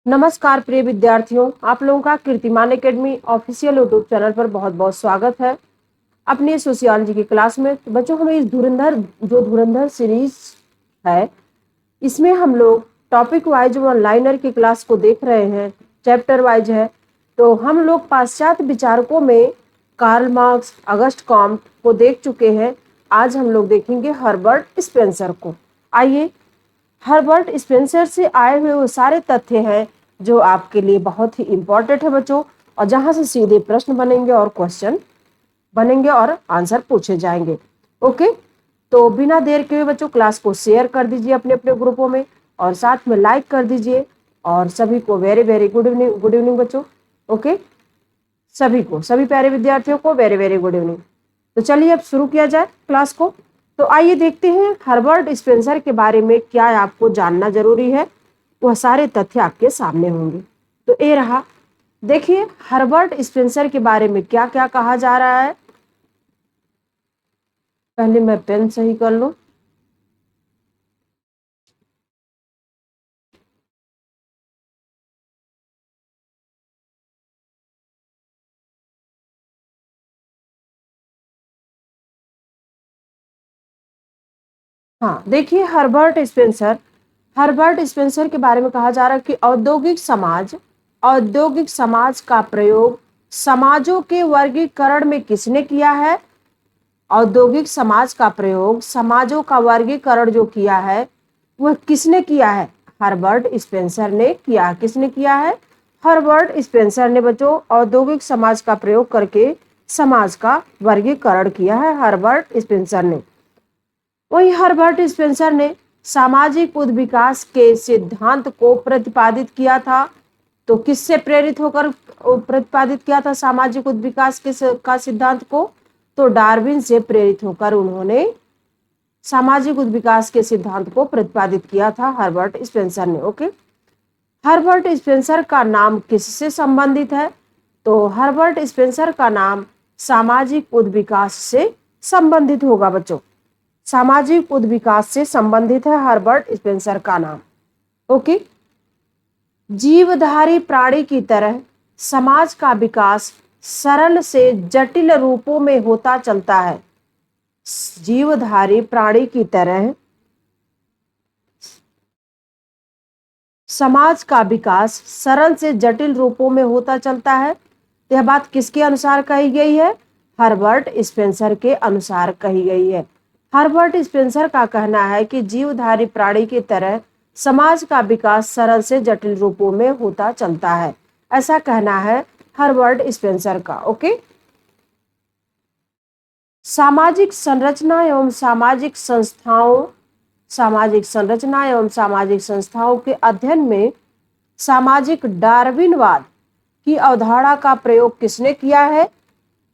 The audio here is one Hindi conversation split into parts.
नमस्कार प्रिय विद्यार्थियों, आप लोगों का कीर्तिमान एकेडमी ऑफिशियल यूट्यूब चैनल पर बहुत बहुत स्वागत है। अपनी सोशियोलॉजी की क्लास में तो बच्चों हमें इस धुरंधर सीरीज है, इसमें हम लोग टॉपिक वाइज वन लाइनर की क्लास को देख रहे हैं, चैप्टर वाइज है। तो हम लोग पाश्चात्य विचारकों में कार्ल मार्क्स, अगस्ट कॉम्ट को देख चुके हैं। आज हम लोग देखेंगे हर्बर्ट स्पेंसर को। आइए, हर्बर्ट स्पेंसर से आए हुए वो सारे तथ्य हैं जो आपके लिए बहुत ही इंपॉर्टेंट है बच्चों, और जहां से सीधे प्रश्न बनेंगे और क्वेश्चन बनेंगे और आंसर पूछे जाएंगे। ओके, तो बिना देर के बच्चों क्लास को शेयर कर दीजिए अपने अपने ग्रुपों में, और साथ में लाइक कर दीजिए। और सभी को वेरी वेरी गुड इवनिंग बच्चों। ओके, सभी प्यारे विद्यार्थियों को वेरी वेरी गुड इवनिंग। तो चलिए अब शुरू किया जाए क्लास को। तो आइए देखते हैं हर्बर्ट स्पेंसर के बारे में क्या आपको जानना जरूरी है। वह सारे तथ्य आपके सामने होंगे। तो ये रहा, देखिए हर्बर्ट स्पेंसर के बारे में क्या क्या कहा जा रहा है। पहले मैं पेन सही कर लूं। हाँ, देखिए हर्बर्ट स्पेंसर के बारे में कहा जा रहा है कि औद्योगिक समाज का प्रयोग समाजों के वर्गीकरण में किसने किया है। औद्योगिक समाज का प्रयोग समाजों का वर्गीकरण जो किया है वह किसने किया है। हर्बर्ट स्पेंसर ने किया। किसने किया है? हर्बर्ट स्पेंसर ने बच्चों औद्योगिक समाज का प्रयोग करके समाज का वर्गीकरण किया है, हर्बर्ट स्पेंसर ने। वहीं हर्बर्ट स्पेंसर ने सामाजिक उद्विकास के सिद्धांत को प्रतिपादित किया था। तो किससे प्रेरित होकर प्रतिपादित किया था सामाजिक उद्विकास का सिद्धांत को? तो डार्विन से प्रेरित होकर उन्होंने सामाजिक उद्विकास के सिद्धांत को प्रतिपादित किया था हर्बर्ट स्पेंसर ने। ओके, हर्बर्ट स्पेंसर का नाम किससे संबंधित है? तो हर्बर्ट स्पेंसर का नाम सामाजिक उद्विकास से संबंधित होगा बच्चों। सामाजिक उद्विकास से संबंधित है हर्बर्ट स्पेंसर का नाम। ओके, जीवधारी प्राणी की तरह समाज का विकास सरल से जटिल रूपों में होता चलता है। जीवधारी प्राणी की तरह समाज का विकास सरल से जटिल रूपों में होता चलता है। यह बात किसके अनुसार कही गई है? हर्बर्ट स्पेंसर के अनुसार कही गई है। हर्बर्ट स्पेंसर का कहना है कि जीवधारी प्राणी की तरह समाज का विकास सरल से जटिल रूपों में होता चलता है, ऐसा कहना है हर्बर्ट स्पेंसर का। ओके, सामाजिक संरचना एवं सामाजिक संस्थाओं के अध्ययन में सामाजिक डार्विनवाद की अवधारणा का प्रयोग किसने किया है?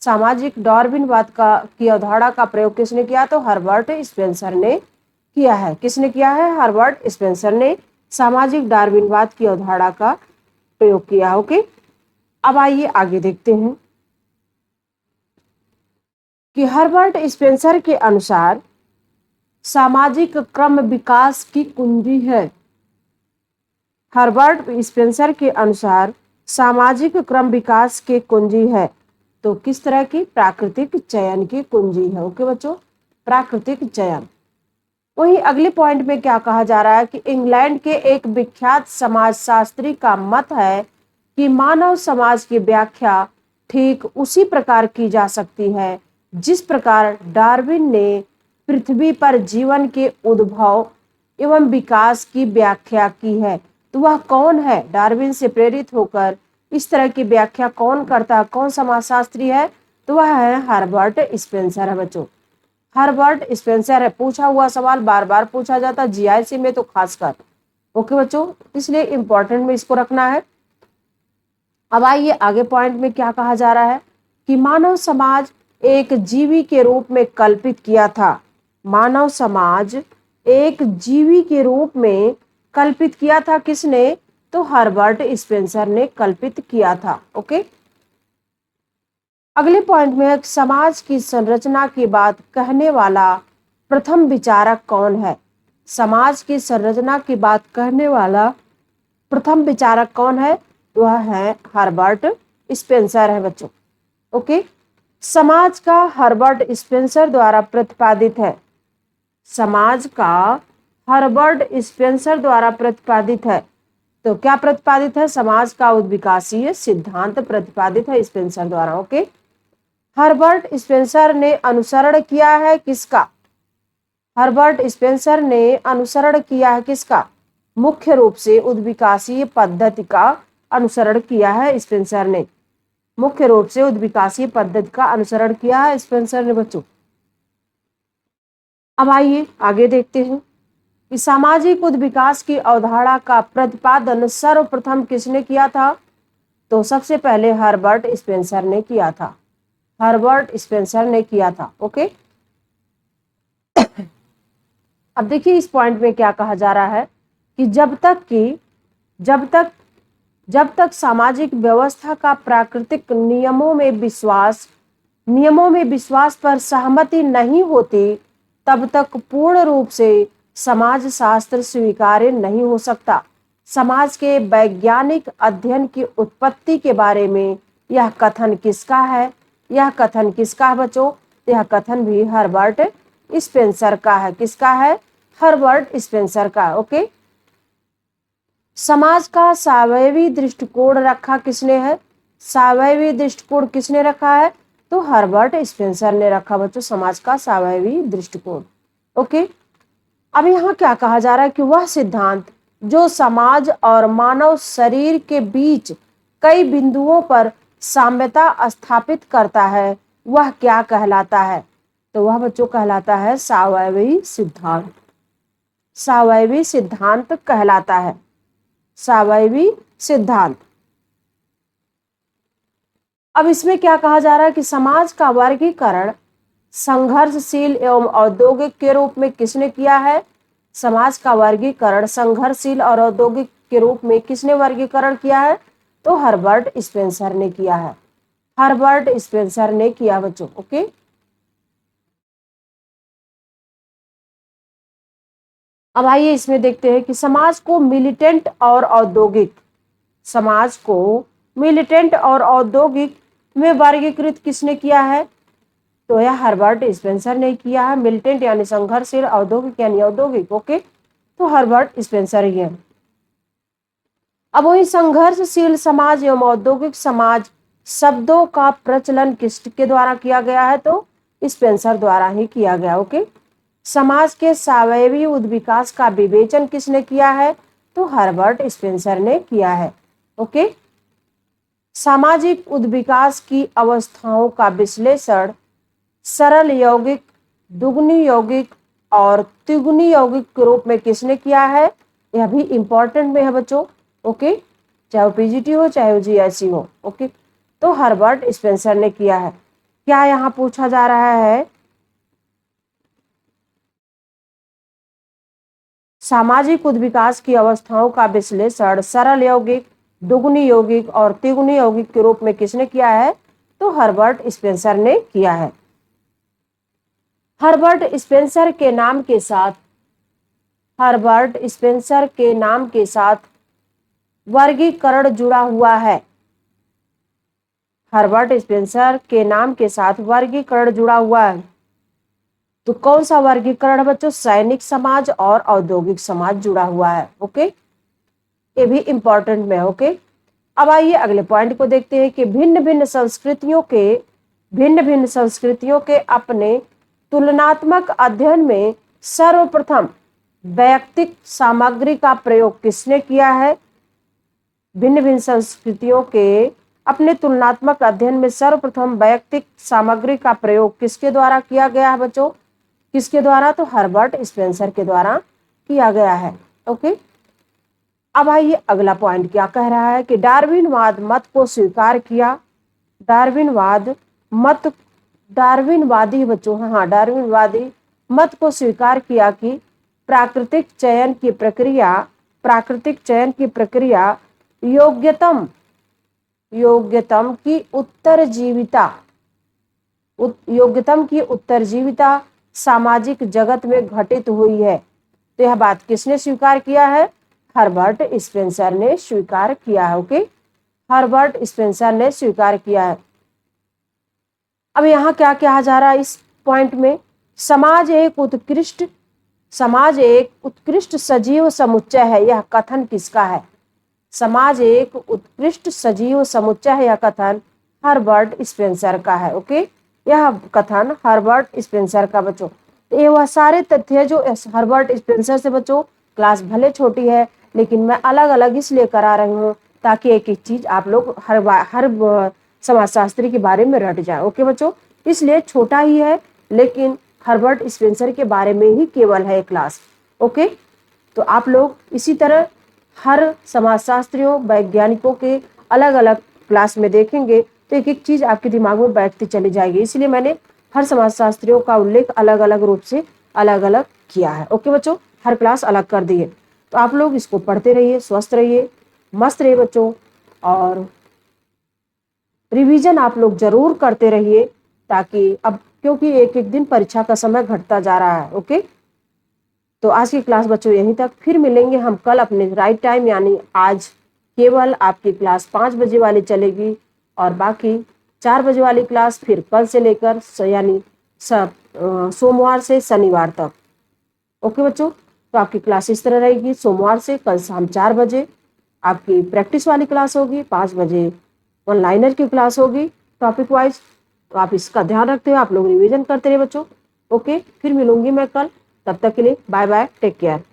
सामाजिक डार्विनवाद की अवधारणा का प्रयोग किसने किया? तो हर्बर्ट स्पेंसर ने किया है। किसने किया है? हर्बर्ट स्पेंसर ने सामाजिक डार्विनवाद की अवधारणा का प्रयोग किया। ओके, अब आइए आगे देखते हैं कि हर्बर्ट स्पेंसर के अनुसार सामाजिक क्रम विकास की कुंजी है। हर्बर्ट स्पेंसर के अनुसार सामाजिक क्रम विकास की कुंजी है। तो किस तरह की? प्राकृतिक चयन की कुंजी है। ओके बच्चों, प्राकृतिक चयन। वहीं अगले पॉइंट में क्या कहा जा रहा है कि इंग्लैंड के एक विख्यात समाजशास्त्री का मत है कि मानव समाज की व्याख्या ठीक उसी प्रकार की जा सकती है जिस प्रकार डार्विन ने पृथ्वी पर जीवन के उद्भव एवं विकास की व्याख्या की है। तो वह कौन है? डार्विन से प्रेरित होकर इस तरह की व्याख्या कौन करता है? कौन समाजशास्त्री है? तो वह है हर्बर्ट स्पेंसर है बच्चों। हर्बर्ट स्पेंसर है। पूछा हुआ सवाल बार बार पूछा जाता है जीआईसी में तो खासकर। ओके बच्चों, इसलिए इंपॉर्टेंट में इसको रखना है। अब आइए आगे पॉइंट में क्या कहा जा रहा है कि मानव समाज एक जीवी के रूप में कल्पित किया था। मानव समाज एक जीवी के रूप में कल्पित किया था। किसने? तो हर्बर्ट स्पेंसर ने कल्पित किया था। ओके, अगले पॉइंट में समाज की संरचना की बात कहने वाला प्रथम विचारक कौन है? समाज की संरचना की बात कहने वाला प्रथम विचारक कौन है? वह है हर्बर्ट स्पेंसर है बच्चों। ओके, समाज का हर्बर्ट स्पेंसर द्वारा प्रतिपादित है। समाज का हर्बर्ट स्पेंसर द्वारा प्रतिपादित है। तो क्या प्रतिपादित है? समाज का उद्विकासीय सिद्धांत प्रतिपादित है स्पेंसर द्वारा। ओके, हर्बर्ट स्पेंसर ने अनुसरण किया है किसका? हर्बर्ट स्पेंसर ने अनुसरण किया है किसका? मुख्य रूप से उद्विकासीय पद्धति का अनुसरण किया है स्पेंसर ने। मुख्य रूप से उद्विकासीय पद्धति का अनुसरण किया है स्पेंसर ने बच्चों। अब आइए आगे देखते हैं कि सामाजिक उद्विकास की अवधारणा का प्रतिपादन सर्वप्रथम किसने किया था? तो सबसे पहले हर्बर्ट स्पेंसर ने किया था। हर्बर्ट स्पेंसर ने किया था। ओके, अब देखिए इस पॉइंट में क्या कहा जा रहा है कि जब तक सामाजिक व्यवस्था का प्राकृतिक नियमों में विश्वास पर सहमति नहीं होती, तब तक पूर्ण रूप से समाज शास्त्र स्वीकार्य नहीं हो सकता। समाज के वैज्ञानिक अध्ययन की उत्पत्ति के बारे में यह कथन किसका है? यह कथन किसका है बच्चों? यह कथन भी हर्बर्ट स्पेंसर का है। किसका है? हर्बर्ट स्पेंसर का। ओके, समाज का सावयवी दृष्टिकोण रखा किसने है? सावयवी दृष्टिकोण किसने रखा है? तो हर्बर्ट स्पेंसर ने रखा बच्चों समाज का सावयवी दृष्टिकोण। ओके, अब यहाँ क्या कहा जा रहा है कि वह सिद्धांत जो समाज और मानव शरीर के बीच कई बिंदुओं पर साम्यता स्थापित करता है, वह क्या कहलाता है? तो वह बच्चों कहलाता है सावयवी सिद्धांत। सावयवी सिद्धांत कहलाता है। सावयवी सिद्धांत। अब इसमें क्या कहा जा रहा है कि समाज का वर्गीकरण संघर्षशील एवं औद्योगिक के रूप में किसने किया है? समाज का वर्गीकरण संघर्षशील और औद्योगिक के रूप में किसने वर्गीकरण किया है? तो हर्बर्ट स्पेंसर ने किया है। हर्बर्ट स्पेंसर ने किया बच्चों। ओके, अब आइए इसमें देखते हैं कि समाज को मिलिटेंट और औद्योगिक, समाज को मिलिटेंट और औद्योगिक में वर्गीकृत किसने किया है? तो यह हर्बर्ट स्पेंसर ने किया है। मिलिटेंट यानी संघर्षशील, औद्योगिक यानी औद्योगिक। ओके, तो हर्बर्ट स्पेंसर ही है। अब वही संघर्षशील समाज एवं औद्योगिक समाज शब्दों का प्रचलन किसके द्वारा किया गया है? तो स्पेंसर द्वारा ही किया गया। ओके, समाज के सावयवी उद्विकास का विवेचन किसने किया है? तो हर्बर्ट स्पेंसर ने किया है। ओके, सामाजिक उद्विकास की अवस्थाओं का विश्लेषण सरल यौगिक, दुगुनी यौगिक और तिगुनी यौगिक के रूप में किसने किया है? यह भी इंपॉर्टेंट में है बच्चों। ओके, चाहे वो पीजीटी हो चाहे वो जीआईसी हो। ओके, तो हर्बर्ट स्पेंसर ने किया है। क्या यहाँ पूछा जा रहा है? सामाजिक उद्विकास की अवस्थाओं का विश्लेषण सरल यौगिक, दुगुनी यौगिक और तिगुनी यौगिक के रूप में किसने किया है? तो हर्बर्ट स्पेंसर ने किया है। हर्बर्ट स्पेंसर के नाम के साथ, हर्बर्ट स्पेंसर के नाम के साथ वर्गीकरण जुड़ा हुआ है। हर्बर्ट स्पेंसर के नाम के साथ वर्गीकरण जुड़ा हुआ है। तो कौन सा वर्गीकरण है बच्चों? सैनिक समाज और औद्योगिक समाज जुड़ा हुआ है। ओके, ये भी इंपॉर्टेंट में। ओके, अब आइए अगले पॉइंट को देखते हैं कि भिन्न भिन्न संस्कृतियों के अपने तुलनात्मक अध्ययन में सर्वप्रथम वैयक्तिक सामग्री का प्रयोग किसने किया है? भिन्न भिन्न संस्कृतियों के अपने तुलनात्मक अध्ययन में सर्वप्रथम वैयक्तिक सामग्री का प्रयोग किसके द्वारा किया गया है बच्चों? किसके द्वारा? तो हर्बर्ट स्पेंसर के द्वारा किया गया है। ओके, अब आइए अगला पॉइंट क्या कह रहा है कि डार्विनवाद मत को स्वीकार किया। डार्विनवादी बच्चों, हाँ, डार्विनवादी मत को स्वीकार किया कि प्राकृतिक चयन की प्रक्रिया योग्यतम की उत्तरजीविता सामाजिक जगत में घटित हुई है। तो यह बात किसने स्वीकार किया है? हर्बर्ट स्पेंसर ने स्वीकार किया है। ओके, हर्बर्ट स्पेंसर ने स्वीकार किया है। अब यहाँ क्या कहा जा रहा है इस पॉइंट में, समाज एक उत्कृष्ट सजीव समुच्चय है, यह कथन किसका है? समाज एक उत्कृष्ट सजीव समुच्चय है, यह कथन हर्बर्ट स्पेंसर का है। ओके, यह कथन हर्बर्ट स्पेंसर का बच्चों। ये वह सारे तथ्य है जो हर्बर्ट स्पेंसर से बच्चों, क्लास भले छोटी है लेकिन मैं अलग अलग इसलिए करा रही हूँ ताकि एक एक चीज आप लोग हर समाजशास्त्री के बारे में रट जाए। ओके बच्चों, इसलिए छोटा ही है लेकिन हर्बर्ट स्पेंसर के बारे में ही केवल है क्लास। ओके, तो आप लोग इसी तरह हर समाजशास्त्रियों वैज्ञानिकों के अलग अलग क्लास में देखेंगे तो एक एक चीज आपके दिमाग में बैठती चली जाएगी। इसलिए मैंने हर समाजशास्त्रियों का उल्लेख अलग अलग रूप से अलग अलग किया है। ओके बच्चों, हर क्लास अलग कर दी है। तो आप लोग इसको पढ़ते रहिए, स्वस्थ रहिए, मस्त रहिए बच्चों, और रिवीजन आप लोग जरूर करते रहिए ताकि अब, क्योंकि एक एक दिन परीक्षा का समय घटता जा रहा है। ओके, तो आज की क्लास बच्चों यहीं तक, फिर मिलेंगे हम कल अपने राइट टाइम, यानी आज केवल आपकी क्लास 5 बजे वाली चलेगी और बाकी 4 बजे वाली क्लास फिर कल से लेकर यानी सोमवार से शनिवार तक। ओके बच्चों, तो आपकी क्लास इस तरह रहेगी, सोमवार से कल शाम 4 बजे आपकी प्रैक्टिस वाली क्लास होगी, 5 बजे ऑनलाइनर की क्लास होगी टॉपिक वाइज। तो आप इसका ध्यान रखते हुए आप लोग रिवीजन करते रहे बच्चों। ओके, फिर मिलूंगी मैं कल, तब तक के लिए बाय बाय, टेक केयर।